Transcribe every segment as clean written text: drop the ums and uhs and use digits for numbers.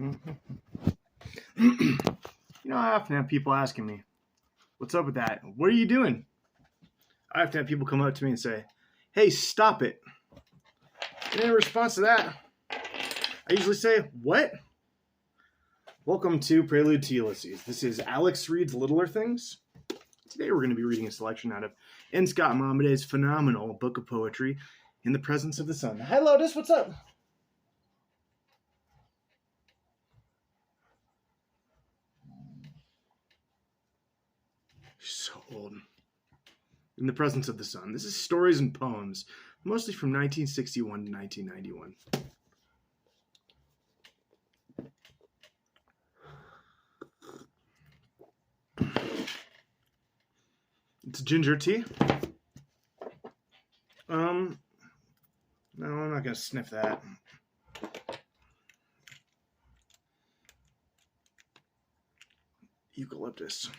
I often have people asking me, what's up with that? What are you doing? I have to have people come up to me and say, hey, stop it. And in response to that, I usually say, what? Welcome to Prelude to Ulysses. This is Alex Reed's Littler Things. Today we're going to be reading a selection out of N. Scott Momaday's phenomenal book of poetry, In the Presence of the Sun. Hi, Lotus, what's up? So old. In the Presence of the Sun. This is stories and poems, mostly from 1961 to 1991. It's ginger tea. No, I'm not going to sniff that. Eucalyptus.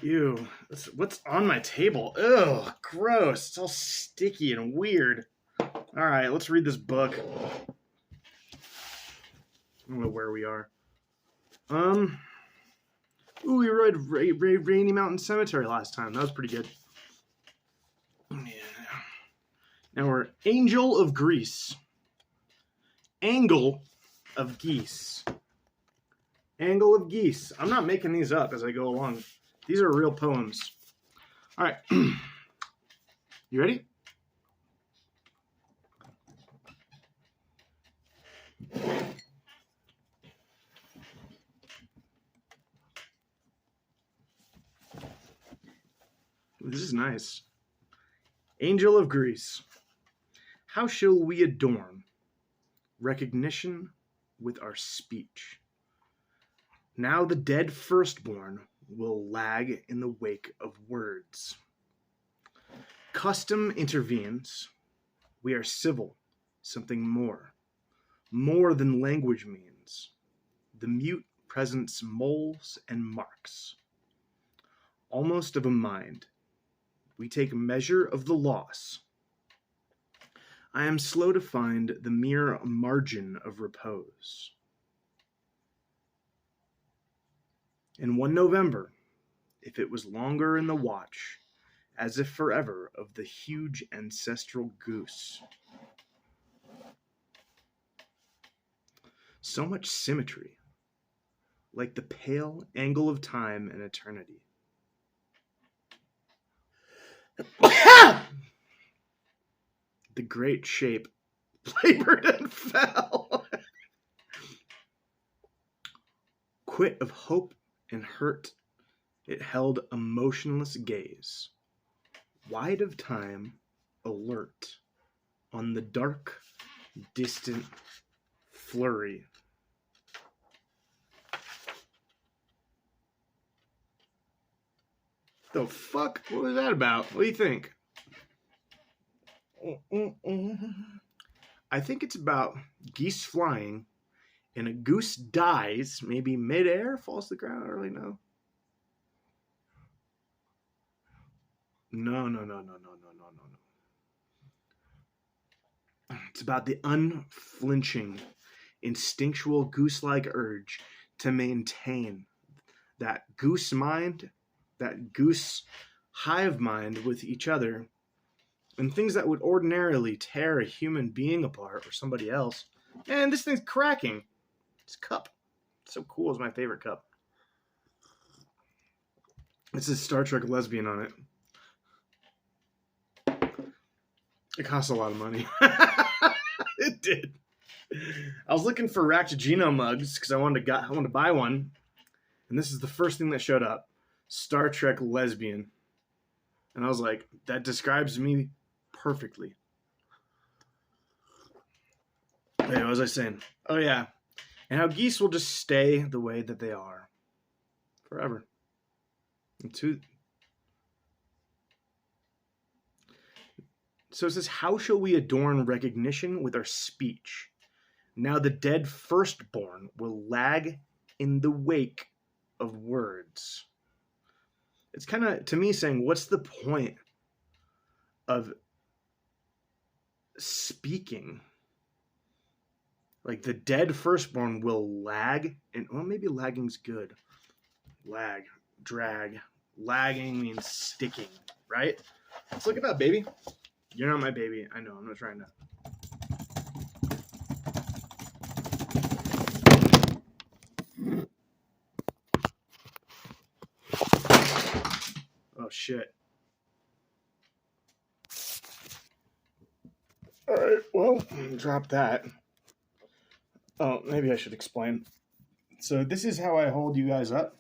Ew. What's on my table? Ugh, gross. It's all sticky and weird. Alright, let's read this book. I don't know where we are. Ooh, we read Rainy Mountain Cemetery last time. That was pretty good. Yeah. Now we're Angel of Greece. Angle of Geese. Angle of Geese. I'm not making these up as I go along. These are real poems. All right. You ready? This is nice. Angel of Greece. How shall we adorn recognition with our speech? Now the dead firstborn will lag in the wake of words. Custom intervenes. We are civil, something more than language means. The mute presence moles and marks, almost of a mind. We take measure of the loss. I am slow to find the mere margin of repose. In one November, if it was longer in the watch, as if forever of the huge ancestral goose. So much symmetry, like the pale angle of time and eternity. The great shape labored and fell. Quit of hope and hurt, it held a motionless gaze, wide of time, alert, on the dark, distant flurry. The fuck? What was that about? What do you think? I think it's about geese flying and a goose dies, maybe midair, falls to the ground. I don't really know. No. It's about the unflinching, instinctual goose-like urge to maintain that goose mind, that goose hive mind with each other, and things that would ordinarily tear a human being apart or somebody else. Man, this thing's cracking. This cup. It's so cool. It's my favorite cup. It says Star Trek lesbian on it. It costs a lot of money. It did. I was looking for Raktajino mugs because I wanted to buy one, and this is the first thing that showed up: Star Trek lesbian. And I was like, that describes me perfectly. Hey, what was I saying? Oh yeah, and how geese will just stay the way that they are forever. So it says, how shall we adorn recognition with our speech? Now the dead firstborn will lag in the wake of words. It's kind of, to me, saying, what's the point of speaking. Like the dead firstborn will lag, and well, maybe lagging's good. Lag, drag, lagging means sticking, right? Let's look at that, baby. You're not my baby. I know. I'm not trying to. Oh shit. All right. Well, drop that. Oh, maybe I should explain. So this is how I hold you guys up.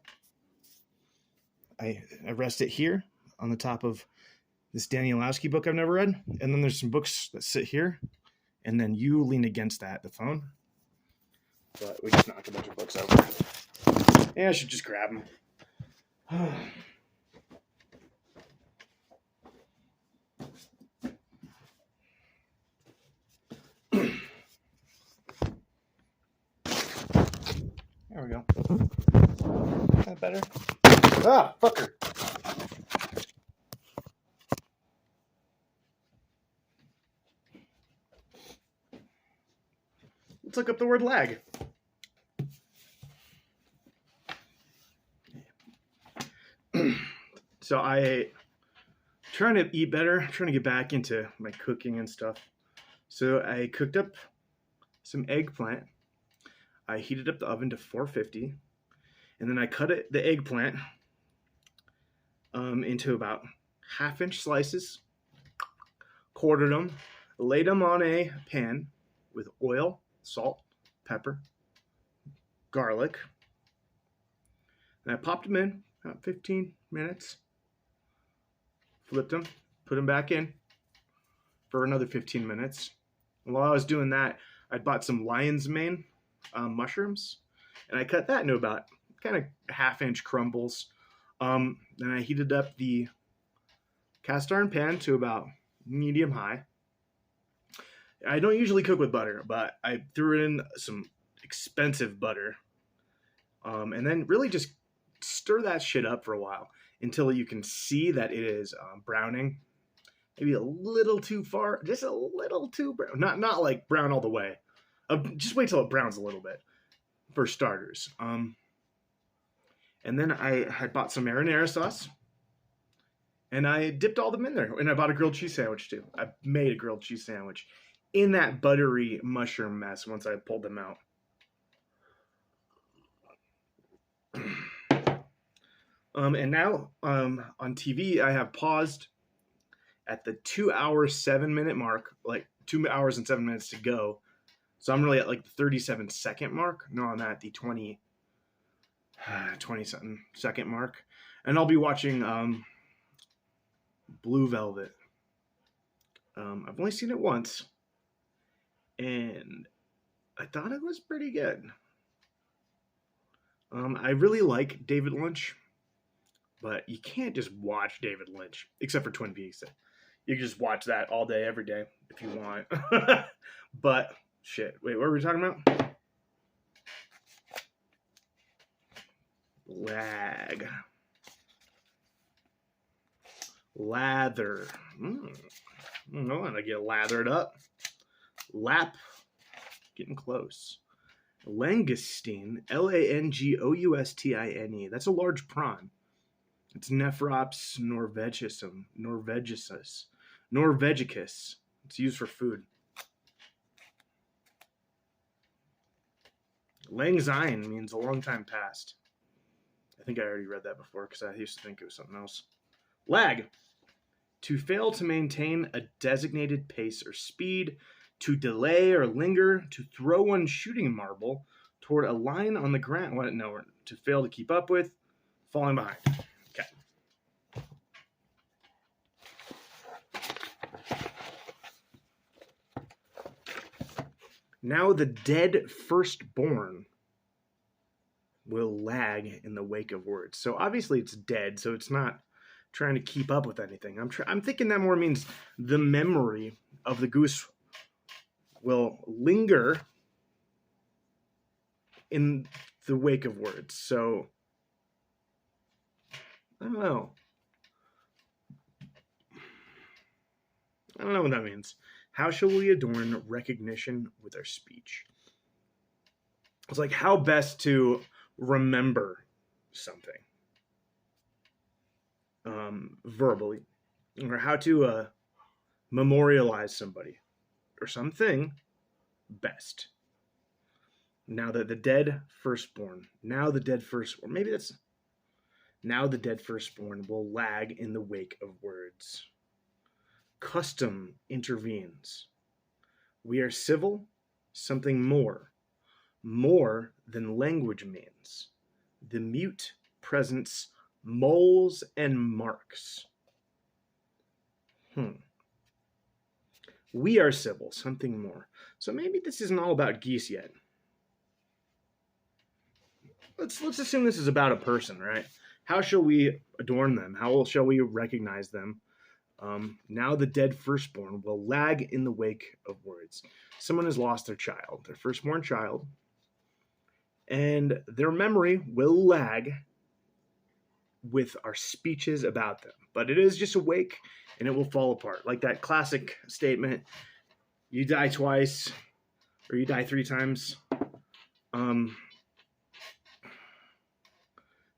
I rest it here on the top of this Danielowski book I've never read. And then there's some books that sit here. And then you lean against that, the phone. But we just knocked a bunch of books over. Yeah, I should just grab them. There we go. Is that better? Ah, fucker. Let's look up the word lag. So I trying to eat better, trying to get back into my cooking and stuff. So I cooked up some eggplant. I heated up the oven to 450, and then I cut the eggplant into about half-inch slices, quartered them, laid them on a pan with oil, salt, pepper, garlic, and I popped them in about 15 minutes, flipped them, put them back in for another 15 minutes. And while I was doing that, I bought some lion's mane mushrooms, and I cut that into about kind of half-inch crumbles. Then I heated up the cast iron pan to about medium high. I don't usually cook with butter, but I threw in some expensive butter, and then really just stir that shit up for a while until you can see that it is browning. Maybe a little too far, just a little too brown. Not like brown all the way. Just wait till it browns a little bit, for starters. And then I had bought some marinara sauce, and I dipped all them in there. And I bought a grilled cheese sandwich too. I made a grilled cheese sandwich in that buttery mushroom mess once I pulled them out. And now on TV, I have paused at the 2 hour, 7 minute mark, like 2 hours and 7 minutes to go. So I'm really at like the 37-second mark. No, I'm at the 20 something second mark. And I'll be watching Blue Velvet. I've only seen it once, and I thought it was pretty good. I really like David Lynch, but you can't just watch David Lynch, except for Twin Peaks. You can just watch that all day, every day, if you want. But, shit. Wait, what were we talking about? Lag. Lather. I want to get lathered up. Lap. Getting close. Langoustine. Langoustine. That's a large prawn. It's Nephrops norvegicus. It's used for food. Lang Syne means a long time past. I think I already read that before because I used to think it was something else. Lag. To fail to maintain a designated pace or speed, to delay or linger, to throw one shooting marble toward a line on the ground. What? No, to fail to keep up with, falling behind. Okay. Now the dead firstborn will lag in the wake of words. So obviously it's dead, so it's not trying to keep up with anything. I'm thinking that more means the memory of the goose will linger in the wake of words. So I don't know. I don't know what that means. How shall we adorn recognition with our speech? It's like how best to remember something verbally, or how to memorialize somebody or something best. Now that the dead firstborn, now the dead firstborn, maybe that's now the dead firstborn will lag in the wake of words. Custom intervenes. We are civil, something more than language means. The mute presence moles and marks. We are civil, something more. So maybe this isn't all about geese yet. Let's assume this is about a person, right? How shall we adorn them? How shall we recognize them? Now the dead firstborn will lag in the wake of words. Someone has lost their child, their firstborn child, and their memory will lag with our speeches about them. But it is just a wake, and it will fall apart. Like that classic statement, you die twice, or you die 3 times.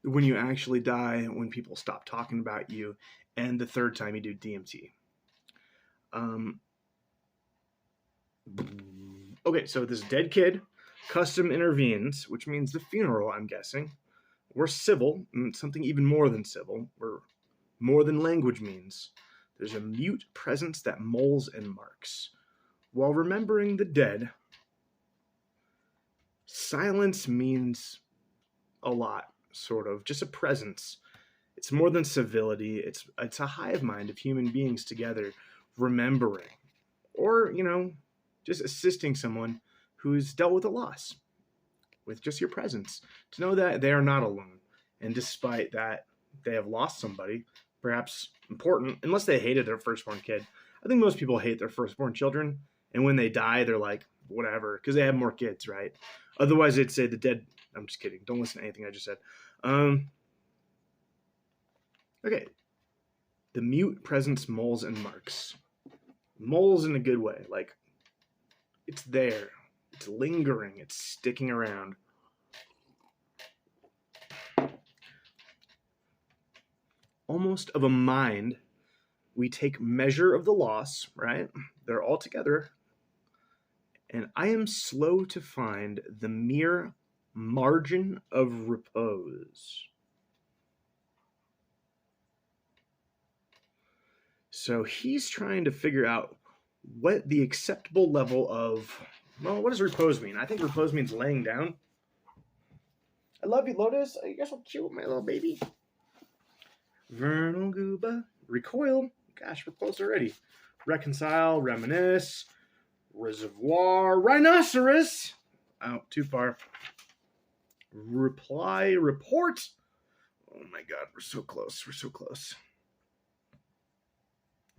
When you actually die, when people stop talking about you, and the 3rd time you do DMT. Okay, so this dead kid, custom intervenes, which means the funeral, I'm guessing. We're civil, something even more than civil. We're more than language means. There's a mute presence that moles and marks. While remembering the dead, silence means a lot, sort of, just a presence. It's more than civility. It's a hive mind of human beings together, remembering, or, just assisting someone who's dealt with a loss, with just your presence, to know that they are not alone. And despite that, they have lost somebody, perhaps important, unless they hated their firstborn kid. I think most people hate their firstborn children, and when they die, they're like, whatever, because they have more kids, right? Otherwise, they'd say the dead. I'm just kidding. Don't listen to anything I just said. Okay. The mute presence moles and marks. Moles in a good way. Like, it's there. It's lingering. It's sticking around. Almost of a mind, we take measure of the loss, right? They're all together. And I am slow to find the mere margin of repose. So he's trying to figure out what the acceptable level of, well, what does repose mean? I think repose means laying down. I love you, Lotus. You guys so cute, my little baby. Vernal Gooba. Recoil. Gosh, we're close already. Reconcile, reminisce, reservoir, rhinoceros. Oh, too far. Reply, report. Oh my God, we're so close. We're so close.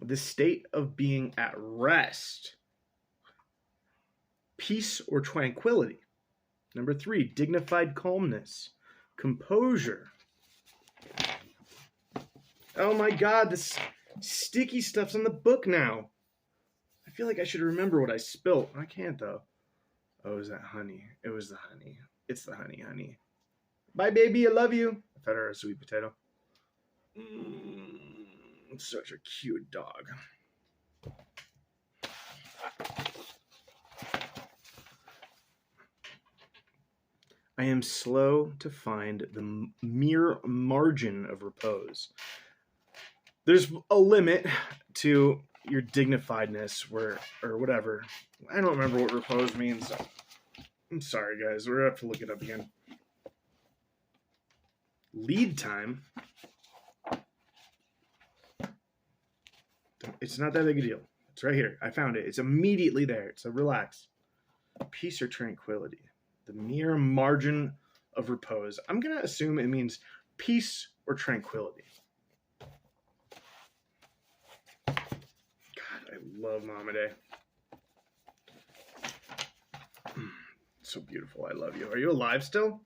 The state of being at rest. Peace or tranquility. Number 3, dignified calmness. Composure. Oh my God, this sticky stuff's on the book now. I feel like I should remember what I spilt. I can't, though. Oh, is that honey? It was the honey. It's the honey. Bye, baby. I love you. I fed her a sweet potato. Such a cute dog. I am slow to find the mere margin of repose. There's a limit to your dignifiedness, or whatever. I don't remember what repose means. I'm sorry, guys. We're going to have to look it up again. Lead time. It's not that big a deal. It's right here. I found it. It's immediately there. So relax. Peace or tranquility. The mere margin of repose. I'm going to assume it means peace or tranquility. God, I love momaday. So beautiful. I love you. Are you alive still?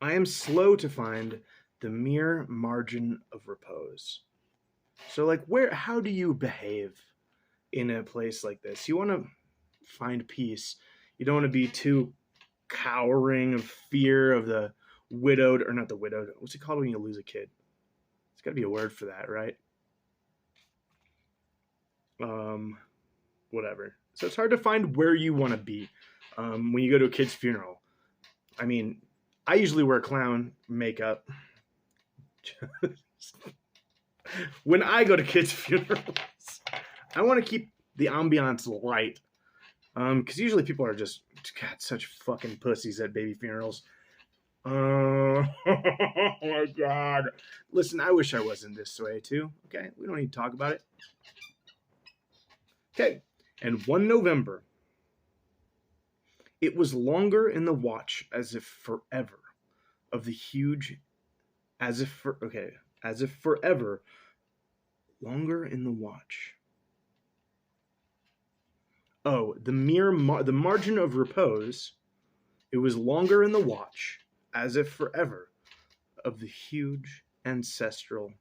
I am slow to find the mere margin of repose. So, like, how do you behave in a place like this? You want to find peace. You don't want to be too cowering of fear of the widowed, or not the widowed. What's it called when you lose a kid? It's got to be a word for that, right? Whatever. So it's hard to find where you want to be when you go to a kid's funeral. I mean, I usually wear clown makeup. When I go to kids' funerals, I want to keep the ambiance light. Because usually people are just, God, such fucking pussies at baby funerals. Oh my God. Listen, I wish I wasn't this way too. Okay, we don't need to talk about it. Okay, and one November, it was longer in the watch as if forever of the huge, as if forever, longer in the watch. Oh, the margin of repose, it was longer in the watch, as if forever, of the huge ancestral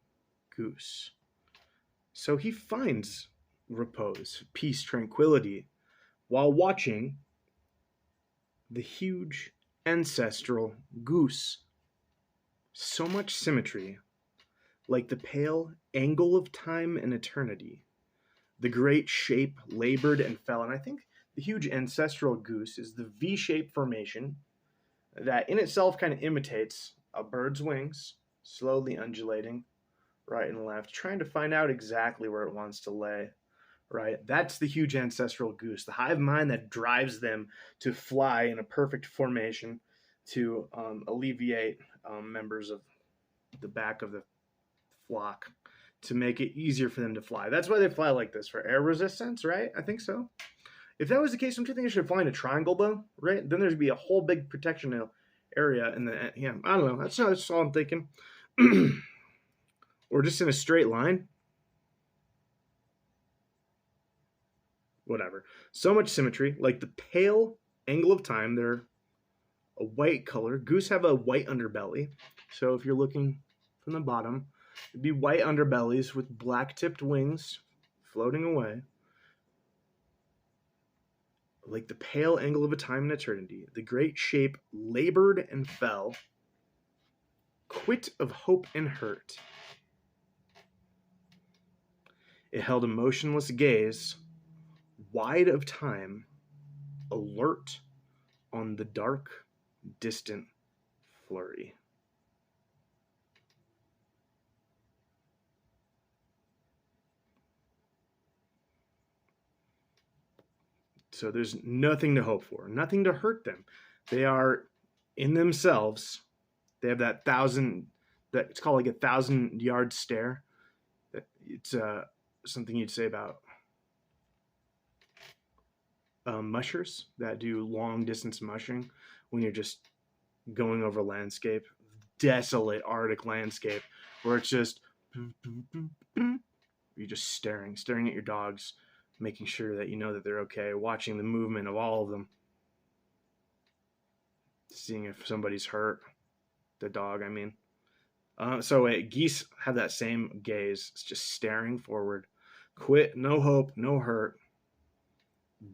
goose. So he finds repose, peace, tranquility, while watching the huge ancestral goose. So much symmetry, like the pale angle of time and eternity. The great shape labored and fell. And I think the huge ancestral goose is the V-shaped formation that in itself kind of imitates a bird's wings, slowly undulating right and left, trying to find out exactly where it wants to lay. Right? That's the huge ancestral goose, the hive mind that drives them to fly in a perfect formation to alleviate members of the back of the flock, to make it easier for them to fly. That's why they fly like this, for air resistance, right? I think so. If that was the case, don't you think they should fly in a triangle, though? Right? Then there'd be a whole big protection area in the, yeah, I don't know. That's all I'm thinking. Or just in a straight line. Whatever. So much symmetry, like the pale angle of time. They're a white color. Goose have a white underbelly. So if you're looking from the bottom, it'd be white underbellies with black-tipped wings floating away. Like the pale angle of a time and eternity, the great shape labored and fell, quit of hope and hurt. It held a motionless gaze, wide of time, alert on the dark, distant flurry. So there's nothing to hope for, nothing to hurt them. They are in themselves. They have that it's called like a 1,000-yard stare. It's something you'd say about mushers that do long distance mushing, when you're just going over landscape, desolate Arctic landscape, where it's just you're just staring at your dogs, making sure that you know that they're okay, watching the movement of all of them, seeing if somebody's hurt. The dog, I mean. Geese have that same gaze. It's just staring forward. Quit, no hope, no hurt.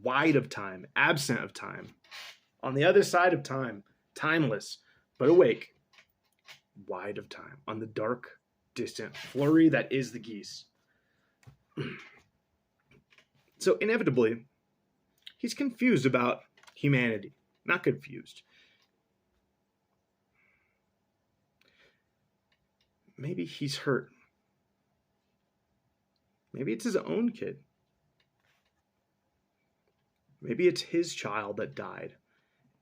Wide of time, absent of time. On the other side of time, timeless, but awake. Wide of time. On the dark, distant flurry that is the geese. So inevitably, he's confused about humanity. Not confused. Maybe he's hurt. Maybe it's his own kid. Maybe it's his child that died.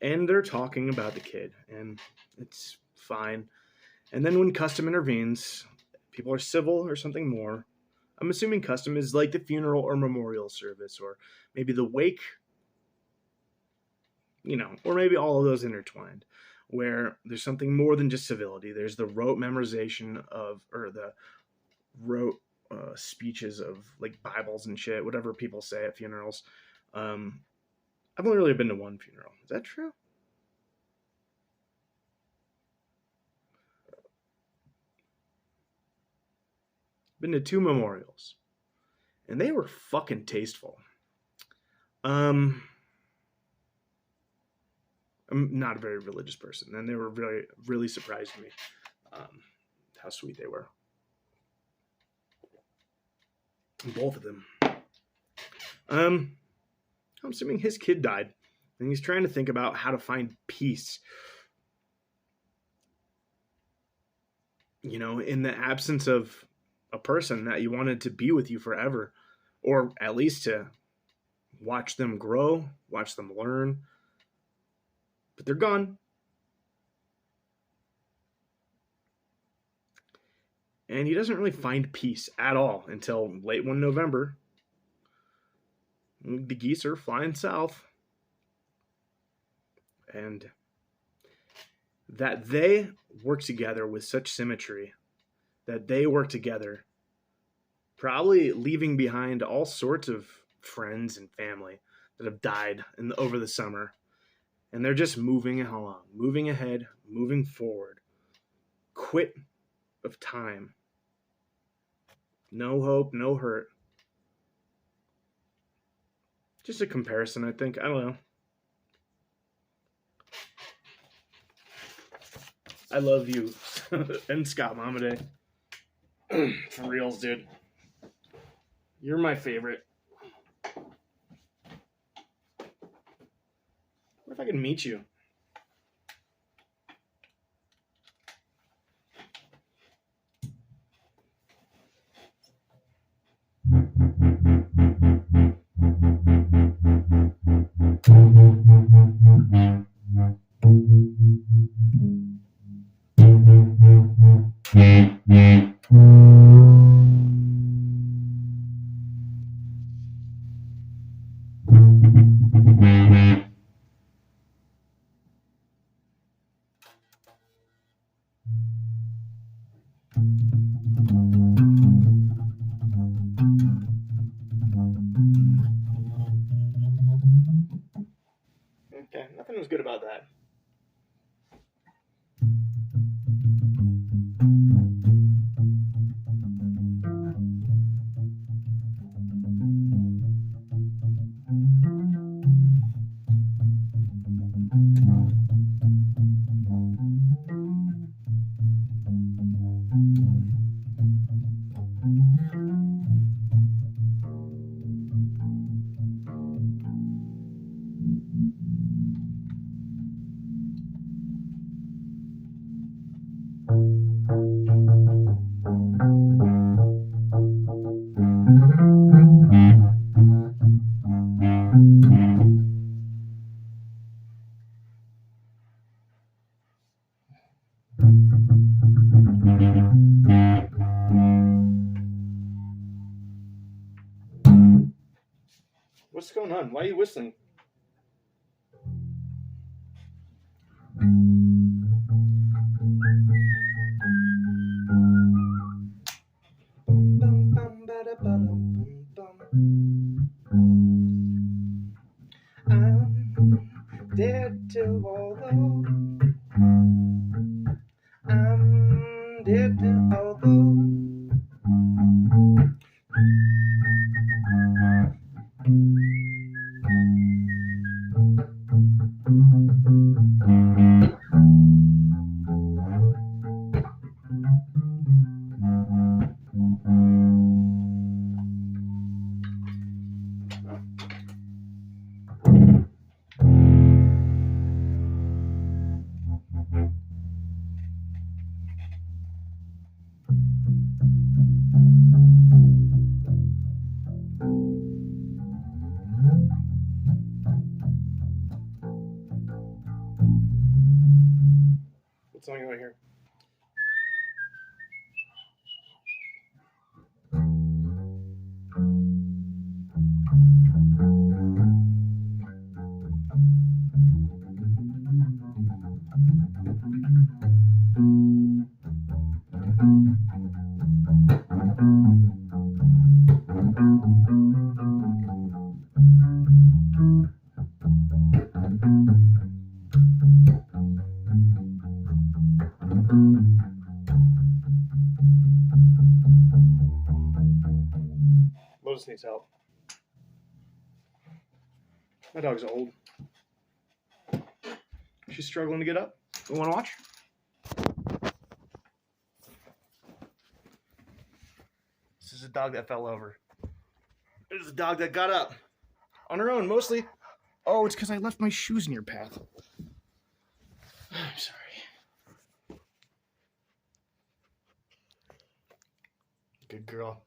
And they're talking about the kid, and it's fine. And then when custom intervenes, people are civil or something more. I'm assuming custom is like the funeral or memorial service, or maybe the wake, or maybe all of those intertwined, where there's something more than just civility. There's the rote memorization or the rote speeches of like Bibles and shit, whatever people say at funerals. I've only really been to one funeral. Is that true? Been to 2 memorials. And they were fucking tasteful. I'm not a very religious person, and they were really, really surprised me how sweet they were. Both of them. I'm assuming his kid died, and he's trying to think about how to find peace. You know, in the absence of a person that you wanted to be with you forever, or at least to watch them grow, watch them learn. But they're gone. And he doesn't really find peace at all until late one November. The geese are flying south. And that they work together with such symmetry, that they work together, probably leaving behind all sorts of friends and family that have died over the summer. And they're just moving along, moving ahead, moving forward. Quit of time. No hope, no hurt. Just a comparison, I think. I don't know. I love you. And Scott Momaday. For reals, dude. You're my favorite. What if I could meet you? Okay, nothing was good about that. What's going on? Why are you whistling? I'm dead to all those. I'm dead to all those. What's going on here? needs help. My dog's old. She's struggling to get up. You want to watch? This is a dog that fell over. This is a dog that got up on her own, mostly. Oh, it's because I left my shoes in your path. I'm sorry. Good girl.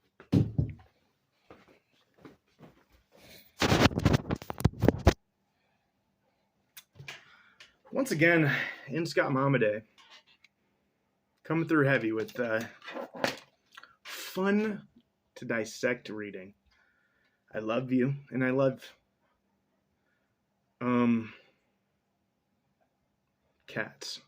Once again, in Scott Momaday, coming through heavy with fun to dissect reading. I love you, and I love cats.